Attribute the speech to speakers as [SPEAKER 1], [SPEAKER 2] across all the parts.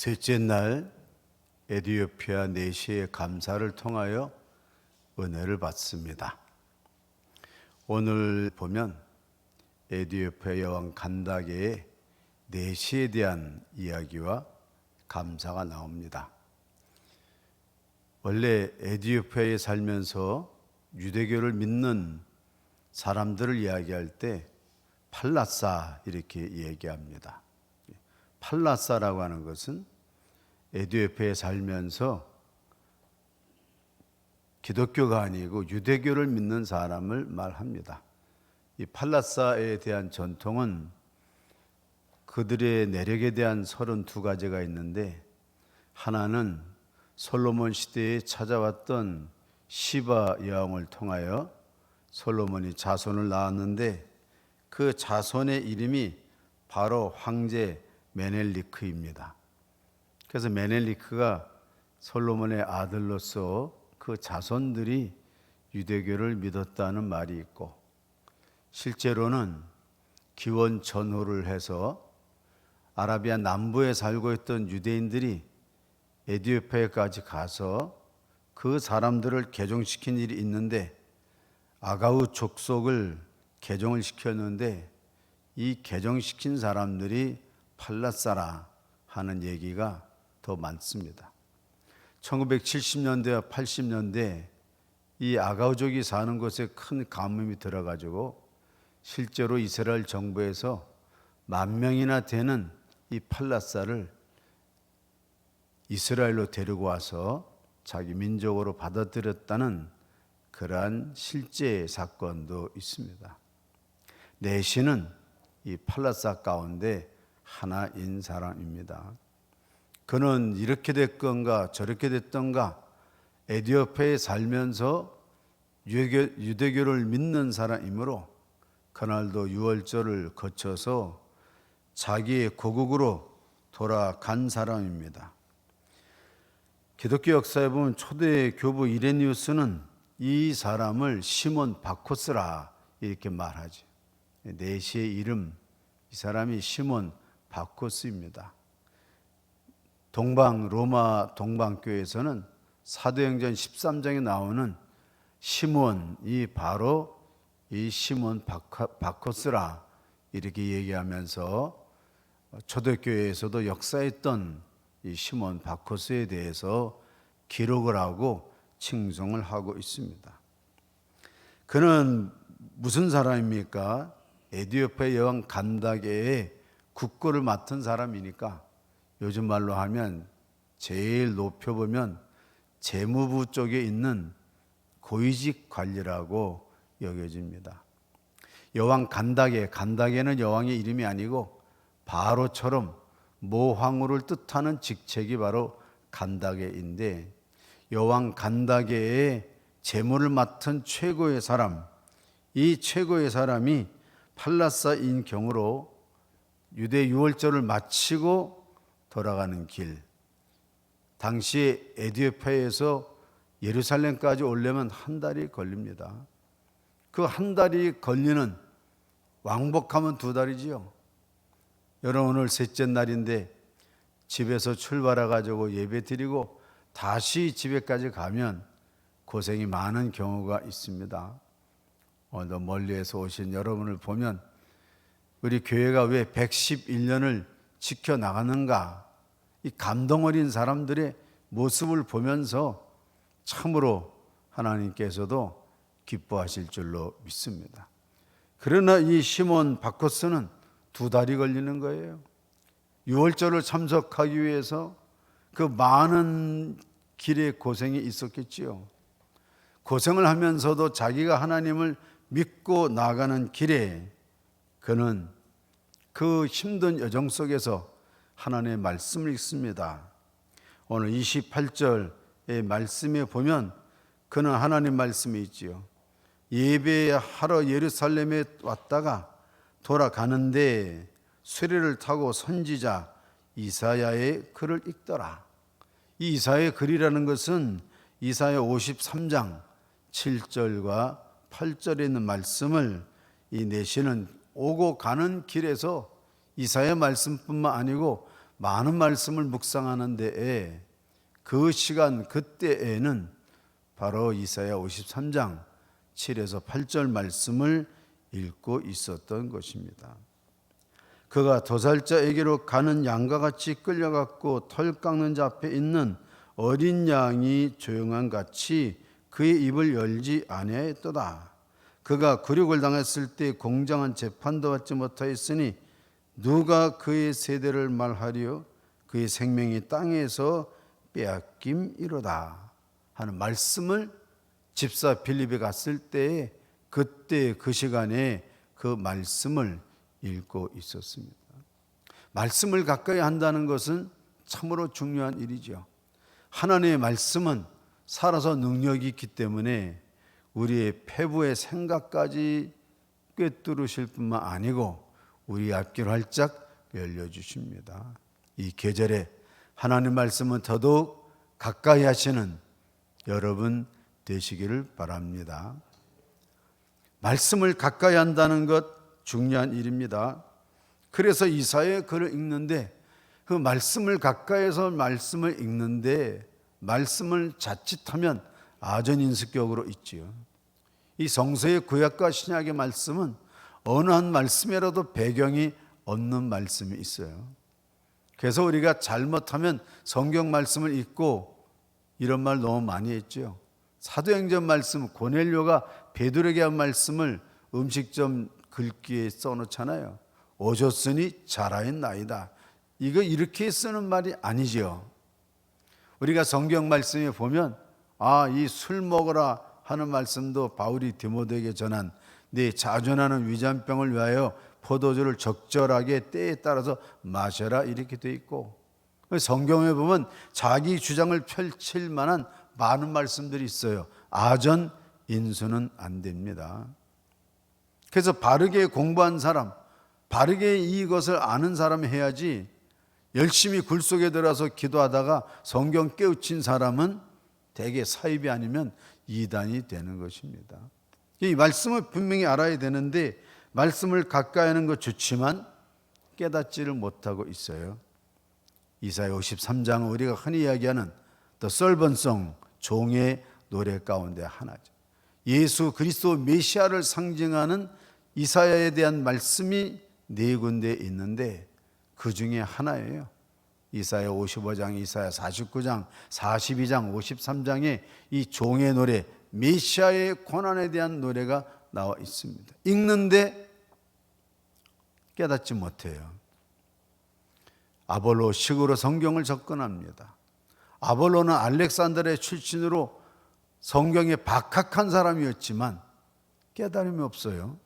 [SPEAKER 1] 셋째 날 에티오피아 내시의 감사를 통하여 은혜를 받습니다. 오늘 보면 에티오피아 여왕 간다게의 내시에 대한 이야기와 감사가 나옵니다. 원래 에티오피아에 살면서 유대교를 믿는 사람들을 이야기할 때 팔라사 이렇게 얘기합니다. 팔라사라고 하는 것은 에티오피아에 살면서 기독교가 아니고 유대교를 믿는 사람을 말합니다. 이 팔라사에 대한 전통은 그들의 내력에 대한 32가지가 있는데, 하나는 솔로몬 시대에 찾아왔던 시바 여왕을 통하여 솔로몬이 자손을 낳았는데, 그 자손의 이름이 바로 황제 메넬리크입니다. 그래서 메넬리크가 솔로몬의 아들로서 그 자손들이 유대교를 믿었다는 말이 있고, 실제로는 기원 전후를 해서 아라비아 남부에 살고 있던 유대인들이 에티오피아까지 가서 그 사람들을 개종시킨 일이 있는데, 아가우 족속을 개종을 시켰는데 이 개종시킨 사람들이 팔라사라 하는 얘기가 더 많습니다. 1970년대와 80년대 이 아가우족이 사는 곳에 큰 가뭄이 들어가지고 실제로 이스라엘 정부에서 10,000명이나 되는 이 팔라사를 이스라엘로 데리고 와서 자기 민족으로 받아들였다는 그러한 실제 사건도 있습니다. 내시는 이 팔라사 가운데 하나인 사람입니다. 그는 이렇게 됐건가 저렇게 됐던가 에티오피아에 살면서 유대교를 믿는 사람이므로 그날도 유월절을 거쳐서 자기의 고국으로 돌아간 사람입니다. 기독교 역사에 보면 초대 교부 이레니우스는 이 사람을 시몬 바코스라 이렇게 말하죠. 내시의 이름, 이 사람이 시몬 바코스입니다. 로마 동방교회에서는 사도행전 13장에 나오는 시몬이 바로 이 시몬 바코스라 이렇게 얘기하면서 초대교회에서도 역사했던 이 시몬 바코스에 대해서 기록을 하고 칭송을 하고 있습니다. 그는 무슨 사람입니까? 에티오피아 여왕 간다게의 국고를 맡은 사람이니까 요즘 말로 하면 제일 높여보면 재무부 쪽에 있는 고위직 관리라고 여겨집니다. 여왕 간다게는 여왕의 이름이 아니고 바로처럼 모황후를 뜻하는 직책이 바로 간다게인데, 여왕 간다게의 재무를 맡은 최고의 사람, 이 최고의 사람이 팔라사인 경우로 유대 유월절을 마치고 돌아가는 길, 당시에 에티오피아에서 예루살렘까지 오려면 한 달이 걸립니다. 그 한 달이 걸리는, 왕복하면 2달이지요. 여러분, 오늘 셋째 날인데 집에서 출발해 가지고 예배 드리고 다시 집에까지 가면 고생이 많은 경우가 있습니다. 오늘 멀리에서 오신 여러분을 보면 우리 교회가 왜 111년을 지켜나가는가, 이 감동 어린 사람들의 모습을 보면서 참으로 하나님께서도 기뻐하실 줄로 믿습니다. 그러나 이 시몬 바코스는 2달이 걸리는 거예요. 유월절을 참석하기 위해서 그 많은 길의 고생이 있었겠지요. 고생을 하면서도 자기가 하나님을 믿고 나가는 길에 그는 그 힘든 여정 속에서 하나님의 말씀을 읽습니다. 오늘 28절의 말씀에 보면 그는 하나님 말씀이 있지요. 예배하러 예루살렘에 왔다가 돌아가는데 수레를 타고 선지자 이사야의 글을 읽더라. 이 이사야의 글이라는 것은 이사야 53장 7절과 8절에 있는 말씀을 이 내시는 오고 가는 길에서 이사야 말씀뿐만 아니고 많은 말씀을 묵상하는 데에 그 시간 그때에는 바로 이사야 53장 7에서 8절 말씀을 읽고 있었던 것입니다. 그가 도살자에게로 가는 양과 같이 끌려갔고 털 깎는 자 앞에 있는 어린 양이 조용한 같이 그의 입을 열지 아니하였도다. 그가 굴욕을 당했을 때 공정한 재판도 받지 못하였으니 누가 그의 세대를 말하리요? 그의 생명이 땅에서 빼앗김이로다 하는 말씀을 집사 빌립에 갔을 때에 그때 그 시간에 그 말씀을 읽고 있었습니다. 말씀을 가까이 한다는 것은 참으로 중요한 일이죠. 하나님의 말씀은 살아서 능력이 있기 때문에 우리의 폐부의 생각까지 꿰뚫으실 뿐만 아니고 우리 앞길을 활짝 열려주십니다. 이 계절에 하나님 말씀은 더더욱 가까이 하시는 여러분 되시기를 바랍니다. 말씀을 가까이 한다는 것 중요한 일입니다. 그래서 이사야의 글을 읽는데 그 말씀을 가까이에서 말씀을 읽는데 말씀을 자칫하면 아전인수격으로 있지요. 이 성서의 구약과 신약의 말씀은 어느 한 말씀이라도 배경이 없는 말씀이 있어요. 그래서 우리가 잘못하면 성경 말씀을 읽고 이런 말 너무 많이 했죠. 사도행전 말씀, 고넬료가 베드로에게 한 말씀을 음식점 글귀에 써놓잖아요. 오셨으니 잘하였나이다. 이거 이렇게 쓰는 말이 아니지요. 우리가 성경 말씀에 보면 이 술 먹으라 하는 말씀도 바울이 디모데에게 전한 네 자존하는 위장병을 위하여 포도주를 적절하게 때에 따라서 마셔라 이렇게 돼 있고, 성경에 보면 자기 주장을 펼칠 만한 많은 말씀들이 있어요. 아전 인수는 안 됩니다. 그래서 바르게 공부한 사람, 바르게 이것을 아는 사람이 해야지, 열심히 굴 속에 들어서 기도하다가 성경 깨우친 사람은 대개 사입이 아니면 이단이 되는 것입니다. 이 말씀을 분명히 알아야 되는데 말씀을 가까이 하는 것 좋지만 깨닫지를 못하고 있어요. 이사야 53장은 우리가 흔히 이야기하는 The Servant Song, 종의 노래 가운데 하나죠. 예수 그리스도 메시아를 상징하는 이사야에 대한 말씀이 네 군데 있는데 그 중에 하나예요. 이사야 55장, 이사야 49장, 42장, 53장에 이 종의 노래, 메시아의 고난에 대한 노래가 나와 있습니다. 읽는데 깨닫지 못해요. 아볼로식으로 성경을 접근합니다. 아볼로는 알렉산드리아 출신으로 성경에 박학한 사람이었지만 깨달음이 없어요.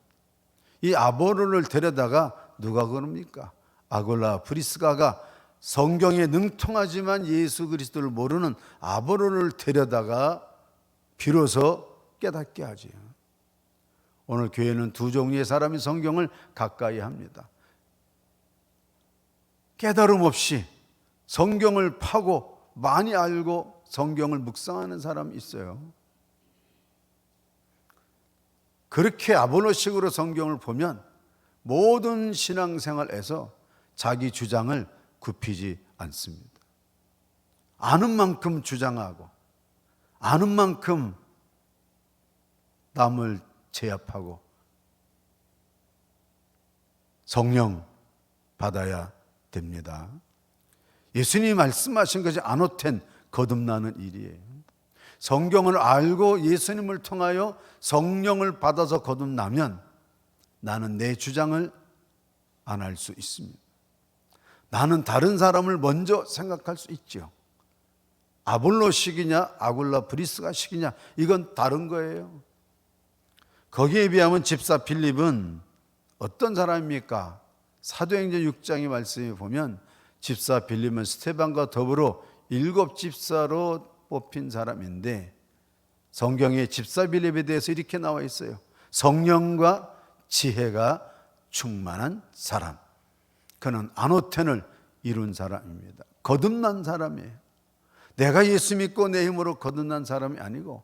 [SPEAKER 1] 이 아볼로를 데려다가 누가 그럽니까? 아골라 브리스가가 성경에 능통하지만 예수 그리스도를 모르는 아볼로를 데려다가 비로소 깨닫게 하지요. 오늘 교회는 두 종류의 사람이 성경을 가까이 합니다. 깨달음 없이 성경을 파고 많이 알고 성경을 묵상하는 사람이 있어요. 그렇게 아볼로식으로 성경을 보면 모든 신앙생활에서 자기 주장을 굽히지 않습니다. 아는 만큼 주장하고 아는 만큼 남을 제압하고 성령 받아야 됩니다. 예수님이 말씀하신 것이 아노텐 거듭나는 일이에요. 성경을 알고 예수님을 통하여 성령을 받아서 거듭나면 나는 내 주장을 안 할 수 있습니다. 나는 다른 사람을 먼저 생각할 수 있죠. 아볼로식이냐 아굴라 브리스가식이냐 이건 다른 거예요. 거기에 비하면 집사 빌립은 어떤 사람입니까? 사도행전 6장의 말씀에 보면 집사 빌립은 스테반과 더불어 7 집사로 뽑힌 사람인데 성경에 집사 빌립에 대해서 이렇게 나와 있어요. 성령과 지혜가 충만한 사람. 그는 아노텐을 이룬 사람입니다. 거듭난 사람이에요. 내가 예수 믿고 내 힘으로 거듭난 사람이 아니고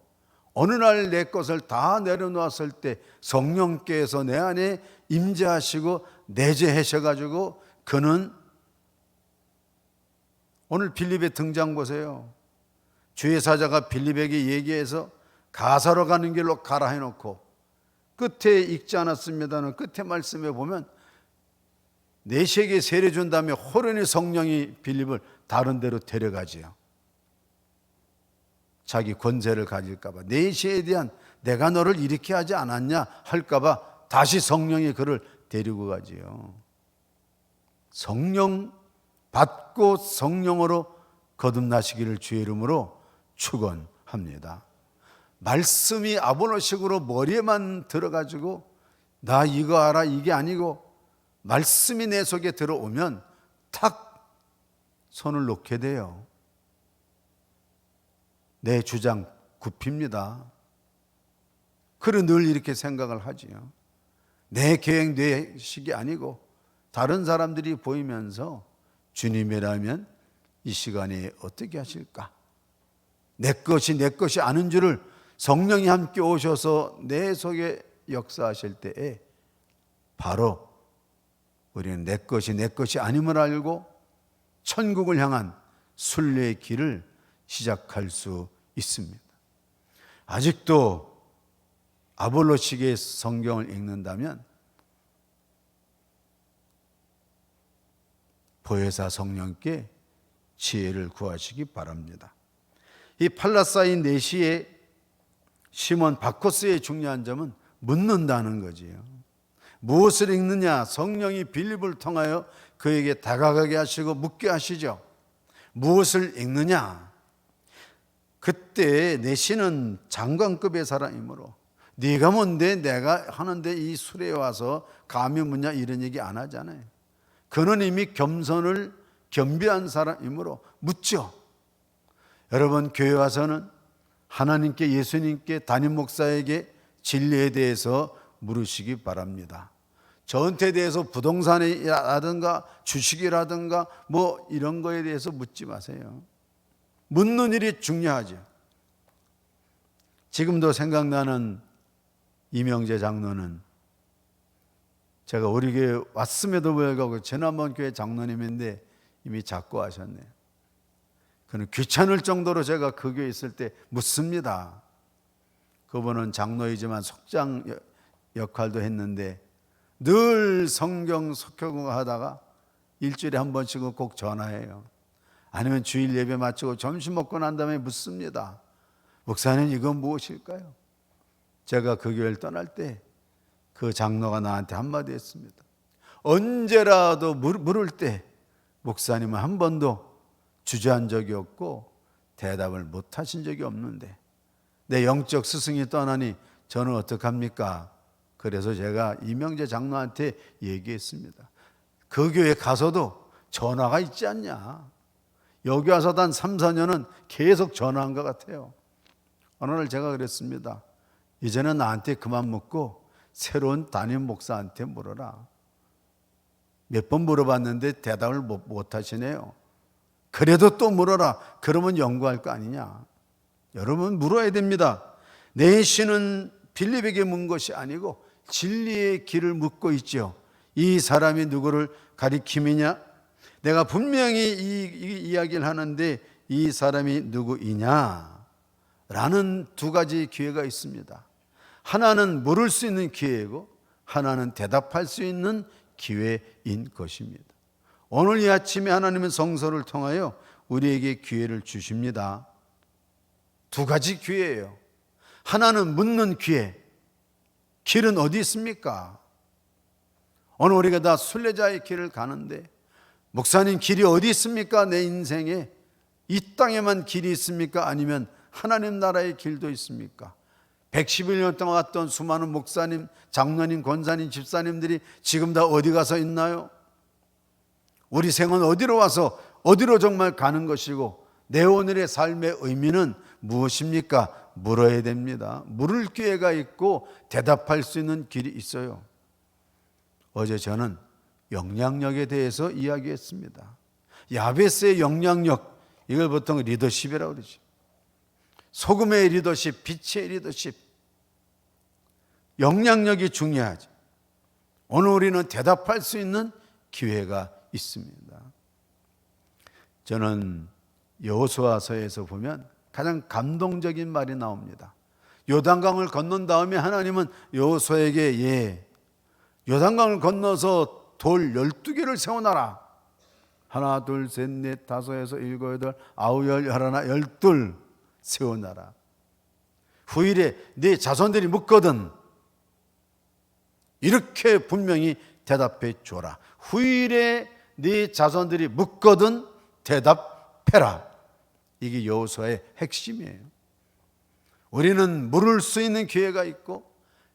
[SPEAKER 1] 어느 날 내 것을 다 내려놓았을 때 성령께서 내 안에 임재하시고 내재하셔가지고 그는 오늘 빌립의 등장 보세요. 주의 사자가 빌립에게 얘기해서 가사로 가는 길로 가라 해놓고 끝에 읽지 않았습니다는 끝에 말씀에 보면 내시에게 세례 준 다음에 호련히 성령이 빌립을 다른 데로 데려가지요. 자기 권세를 가질까 봐, 내시에 대한 내가 너를 이렇게 하지 않았냐 할까 봐 다시 성령이 그를 데리고 가지요. 성령 받고 성령으로 거듭나시기를 주의 이름으로 축원합니다. 말씀이 아볼로식으로 머리에만 들어가지고 나 이거 알아 이게 아니고 말씀이 내 속에 들어오면 탁 손을 놓게 돼요. 내 주장 굽힙니다. 그래 늘 이렇게 생각을 하지요. 내 계획 내 식이 아니고 다른 사람들이 보이면서 주님이라면 이 시간에 어떻게 하실까? 내 것이 아는 줄을 성령이 함께 오셔서 내 속에 역사하실 때에 바로 우리는 내 것이 아님을 알고 천국을 향한 순례의 길을 시작할 수 있습니다. 아직도 아볼로식의 성경을 읽는다면 보혜사 성령께 지혜를 구하시기 바랍니다. 이 팔라사인 내시의 시몬 바코스의 중요한 점은 묻는다는 거지요. 무엇을 읽느냐? 성령이 빌립을 통하여 그에게 다가가게 하시고 묻게 하시죠. 무엇을 읽느냐? 그때 내시는 장관급의 사람이므로 네가 뭔데 내가 하는데 이 수레에 와서 감히 묻냐 이런 얘기 안 하잖아요. 그는 이미 겸손을 겸비한 사람이므로 묻죠. 여러분 교회 와서는 하나님께 예수님께 담임 목사에게 진리에 대해서 물으시기 바랍니다. 저한테 대해서 부동산이라든가 주식이라든가 뭐 이런 거에 대해서 묻지 마세요. 묻는 일이 중요하죠. 지금도 생각나는 이명재 장로는 제가 우리 교회 왔음에도 불구하고 지난번 교회 장로님인데 이미 작고하셨네요. 그는 귀찮을 정도로 제가 그 교회에 있을 때 묻습니다. 그분은 장로이지만 속장 역할도 했는데 늘 성경 속교하다가 일주일에 한 번씩은 꼭 전화해요. 아니면 주일 예배 마치고 점심 먹고 난 다음에 묻습니다. 목사님 이건 무엇일까요? 제가 그 교회를 떠날 때 그 장로가 나한테 한마디 했습니다. 언제라도 물을 때 목사님은 한 번도 주저한 적이 없고 대답을 못 하신 적이 없는데 내 영적 스승이 떠나니 저는 어떡합니까? 그래서 제가 이명재 장로한테 얘기했습니다. 그 교회 가서도 전화가 있지 않냐? 여기 와서도 한 3, 4년은 계속 전화한 것 같아요. 어느 날 제가 그랬습니다. 이제는 나한테 그만 묻고 새로운 담임 목사한테 물어라. 몇 번 물어봤는데 대답을 못 하시네요. 그래도 또 물어라. 그러면 연구할 거 아니냐. 여러분 물어야 됩니다. 내시는 빌립에게 묻은 것이 아니고 진리의 길을 묻고 있죠. 이 사람이 누구를 가리킴이냐? 내가 분명히 이 이야기를 하는데 이 사람이 누구이냐? 라는 두 가지 기회가 있습니다. 하나는 물을 수 있는 기회이고 하나는 대답할 수 있는 기회인 것입니다. 오늘 이 아침에 하나님은 성서를 통하여 우리에게 기회를 주십니다. 두 가지 기회예요. 하나는 묻는 기회. 길은 어디 있습니까? 오늘 우리가 다 순례자의 길을 가는데 목사님 길이 어디 있습니까? 내 인생에 이 땅에만 길이 있습니까? 아니면 하나님 나라의 길도 있습니까? 111년 동안 왔던 수많은 목사님, 장로님, 권사님, 집사님들이 지금 다 어디 가서 있나요? 우리 생은 어디로 와서 어디로 정말 가는 것이고 내 오늘의 삶의 의미는 무엇입니까? 물어야 됩니다. 물을 기회가 있고 대답할 수 있는 길이 있어요. 어제 저는 영향력에 대해서 이야기했습니다. 야베스의 영향력, 이걸 보통 리더십이라고 그러죠. 소금의 리더십, 빛의 리더십. 영향력이 중요하죠. 오늘 우리는 대답할 수 있는 기회가 있습니다. 저는 여호수아서에서 보면 가장 감동적인 말이 나옵니다. 요단강을 건넌 다음에 하나님은 여호수아에게 요단강을 건너서 돌 12개를 세워놔라. 하나, 둘, 셋, 넷, 다섯, 여섯, 일곱, 여덟, 아홉, 열, 열하나, 열둘 세워놔라. 후일에 네 자손들이 묻거든 이렇게 분명히 대답해 줘라. 후일에 네 자손들이 묻거든 대답해라. 이게 여호수아의 핵심이에요. 우리는 물을 수 있는 기회가 있고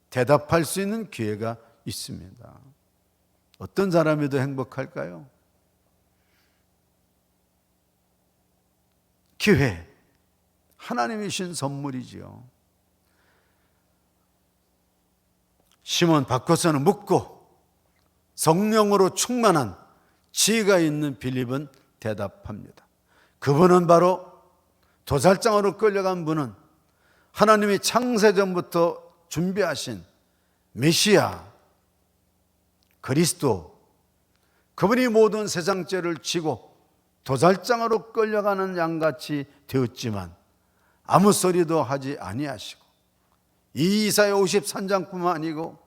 [SPEAKER 1] 대답할 수 있는 기회가 있습니다. 어떤 사람이 더 행복할까요? 기회, 하나님이 주신 선물이지요. 시몬 바꿔서는 묻고 성령으로 충만한 지혜가 있는 빌립은 대답합니다. 그분은 바로 도살장으로 끌려간 분은 하나님이 창세전부터 준비하신 메시아 그리스도, 그분이 모든 세상 죄를 지고 도살장으로 끌려가는 양같이 되었지만 아무 소리도 하지 아니하시고 이 이사야 53장뿐만 아니고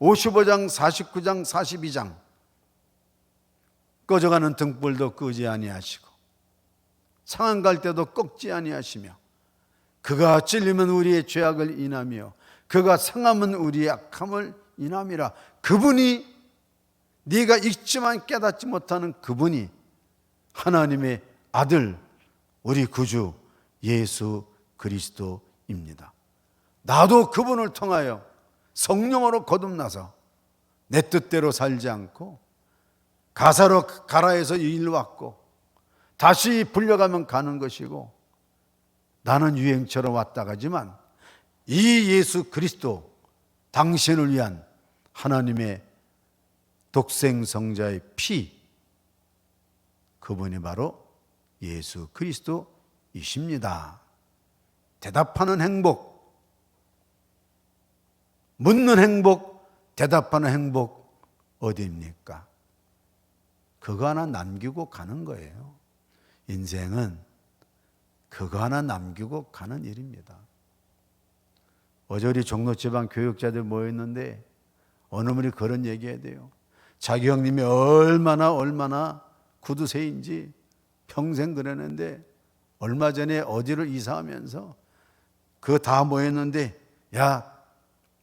[SPEAKER 1] 55장, 49장, 42장 꺼져가는 등불도 끄지 아니하시고 상한 갈 때도 꺾지 아니하시며 그가 찔리면 우리의 죄악을 인하며 그가 상하면 우리의 악함을 인함이라. 그분이 네가 읽지만 깨닫지 못하는 그분이 하나님의 아들 우리 구주 예수 그리스도입니다. 나도 그분을 통하여 성령으로 거듭나서 내 뜻대로 살지 않고 가사로 가라에서 일로 왔고 다시 불려가면 가는 것이고 나는 유행처럼 왔다 가지만 이 예수 그리스도 당신을 위한 하나님의 독생성자의 피, 그분이 바로 예수 그리스도이십니다. 대답하는 행복, 묻는 행복, 대답하는 행복 어디입니까? 그거 하나 남기고 가는 거예요. 인생은 그거 하나 남기고 가는 일입니다. 어제 우리 종로지방 교육자들 모였는데 어느 분이 그런 얘기해야 돼요. 자기 형님이 얼마나 구두쇠인지 평생 그러는데 얼마 전에 어디를 이사하면서 그거 다 모였는데 야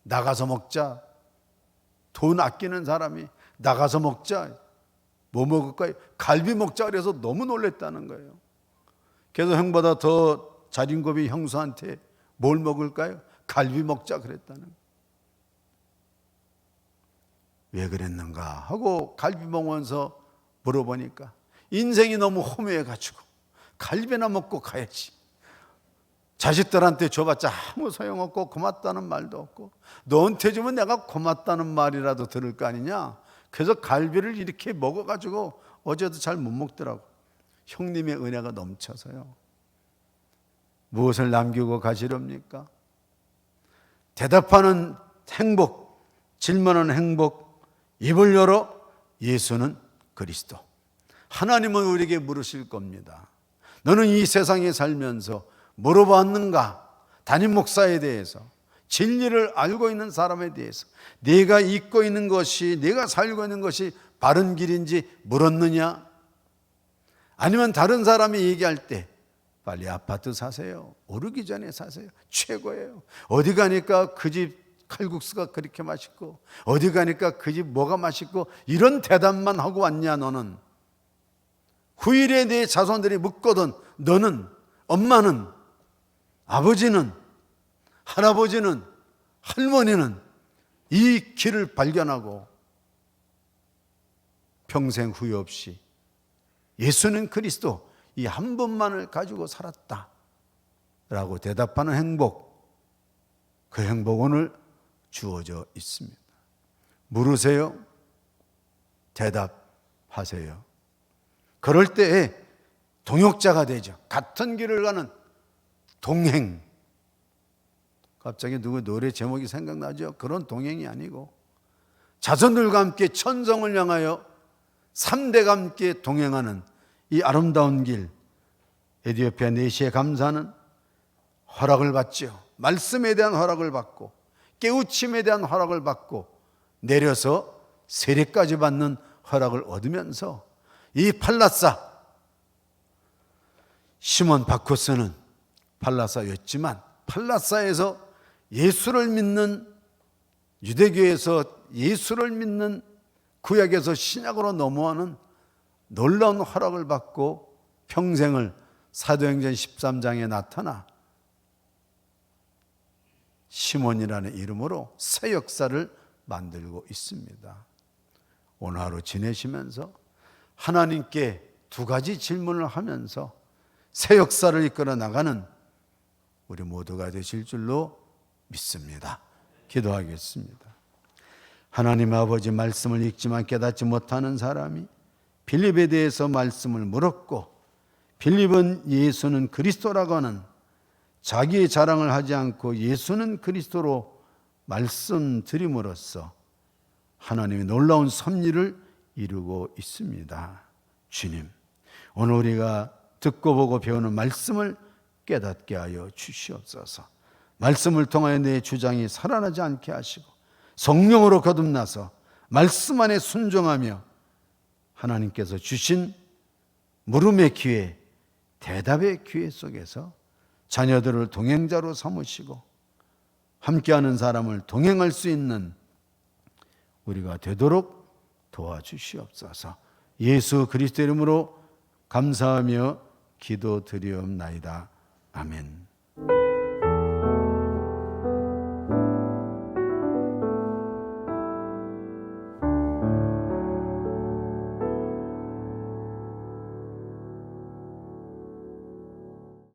[SPEAKER 1] 나가서 먹자. 돈 아끼는 사람이 나가서 먹자. 뭐 먹을까요? 갈비 먹자 그래서 너무 놀랬다는 거예요. 그래서 형보다 더 자린고비 형수한테 뭘 먹을까요? 갈비 먹자 그랬다는 거예요. 왜 그랬는가 하고 갈비 먹으면서 물어보니까 인생이 너무 허무해가지고 갈비나 먹고 가야지. 자식들한테 줘봤자 아무 소용없고 고맙다는 말도 없고 너한테 주면 내가 고맙다는 말이라도 들을 거 아니냐. 그래서 갈비를 이렇게 먹어가지고 어제도 잘 못 먹더라고. 형님의 은혜가 넘쳐서요. 무엇을 남기고 가시렵니까? 대답하는 행복, 질문하는 행복, 입을 열어 예수는 그리스도. 하나님은 우리에게 물으실 겁니다. 너는 이 세상에 살면서 물어봤는가? 담임 목사에 대해서, 진리를 알고 있는 사람에 대해서 네가 잊고 있는 것이, 네가 살고 있는 것이 바른 길인지 물었느냐? 아니면 다른 사람이 얘기할 때 빨리 아파트 사세요. 오르기 전에 사세요. 최고예요. 어디 가니까 그 집 칼국수가 그렇게 맛있고 어디 가니까 그 집 뭐가 맛있고 이런 대답만 하고 왔냐 너는. 후일에 내 자손들이 묻거든 너는, 엄마는, 아버지는, 할아버지는, 할머니는 이 길을 발견하고 평생 후회 없이 예수는 그리스도 이 한 번만을 가지고 살았다 라고 대답하는 행복, 그 행복 오늘 주어져 있습니다. 물으세요. 대답하세요. 그럴 때에 동역자가 되죠. 같은 길을 가는 동행. 갑자기 누구 노래 제목이 생각나죠? 그런 동행이 아니고 자손들과 함께 천성을 향하여 3대가 함께 동행하는 이 아름다운 길 에티오피아 내시에 감사는 허락을 받죠. 말씀에 대한 허락을 받고 깨우침에 대한 허락을 받고 내려서 세례까지 받는 허락을 얻으면서 이 팔라사, 시몬 바코스는 팔라사였지만 팔라사에서 예수를 믿는, 유대교에서 예수를 믿는, 구약에서 신약으로 넘어가는 놀라운 허락을 받고 평생을 사도행전 13장에 나타나 시몬이라는 이름으로 새 역사를 만들고 있습니다. 오늘 하루 지내시면서 하나님께 두 가지 질문을 하면서 새 역사를 이끌어 나가는 우리 모두가 되실 줄로 믿습니다. 기도하겠습니다. 하나님 아버지, 말씀을 읽지만 깨닫지 못하는 사람이 빌립에 대해서 말씀을 물었고, 빌립은 예수는 그리스도라고 하는 자기의 자랑을 하지 않고 예수는 그리스도로 말씀드림으로써 하나님의 놀라운 섭리를 이루고 있습니다. 주님, 오늘 우리가 듣고 보고 배우는 말씀을 깨닫게 하여 주시옵소서. 말씀을 통하여 내 주장이 살아나지 않게 하시고 성령으로 거듭나서 말씀 안에 순종하며 하나님께서 주신 물음의 기회, 대답의 기회 속에서 자녀들을 동행자로 삼으시고 함께하는 사람을 동행할 수 있는 우리가 되도록 도와주시옵소서. 예수 그리스도 이름으로 감사하며 기도드리옵나이다. 아멘.